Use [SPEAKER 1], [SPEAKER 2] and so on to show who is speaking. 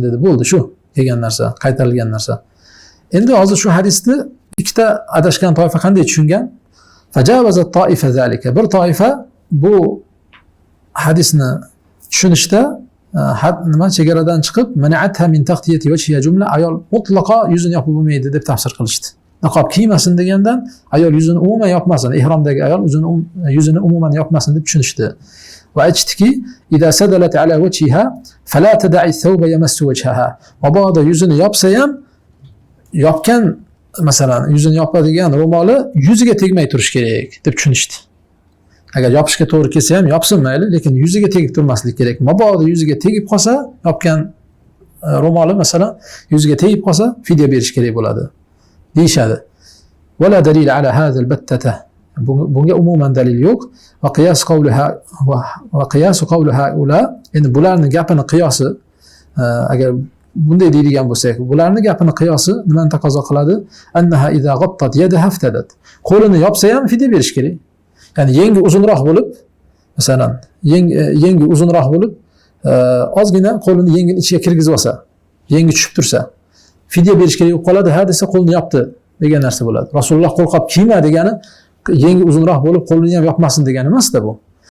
[SPEAKER 1] dedi. Bo'ldi shu kelgan narsa, qaytarilgan narsa. Endi hozir shu hadisni ikkita adashgan toifa qanday tushungan? Fajawazat toifa zalika. Bir toifa bu hadisni tushunishda nima chegaradan chiqib, mana'atha min taqtiyati wajhiha jumla, ayol mutlaqo yuzini yopib bo'lmaydi deb tafsir qilishdi. Niqob kiymasin degandan ayol yuzini umuman yopmasin, ihromdagi ayol yuzini umuman yopmasin deb tushunishdi. Va aytishdiki, "Idza sadalat ala wajhiha fala tad'i thawba yamassu wajhaha." Mabodo yuzini yopsa ham, yopgan masalan yuzini yopadigan ro'moli yuziga tegmay turish kerak deb tushunishdi. Agar yopishga to'g'ri kelsa ham yopsin mayli, lekin yuziga tegib turmaslik kerak. Mabodo yuziga tegib qolsa, yopgan ro'moli masalan yuziga tegib qolsa, fidya berish kerak bo'ladi deyishadi. Wala dalil ala hadha albattata. Bunga umuman dalil yo'q. Va qiyas qawluha ula, endi bularning gapini qiyosi, agar bunday deydigan bo'lsak, bularning gapini qiyosi nimani taqozo qiladi? Annaha idza ghattat yadaha iftadat. Qo'lini yopsa ham fidya berish kerak. Ya'ni yengi uzunroq bo'lib, masalan, yengi uzunroq bo'lib, ozgina qo'lini yengin ichiga kirgizib olsa, yengi tushib tursa, fidya berish kerak bo'lib qoladi. Ha desa qo'lni yopdi degan narsa bo'ladi. Rasululloh qo'lqop kiyma degani yengi uzunroq bo'lib, qo'lini ham yopmasin degani emas-da bu.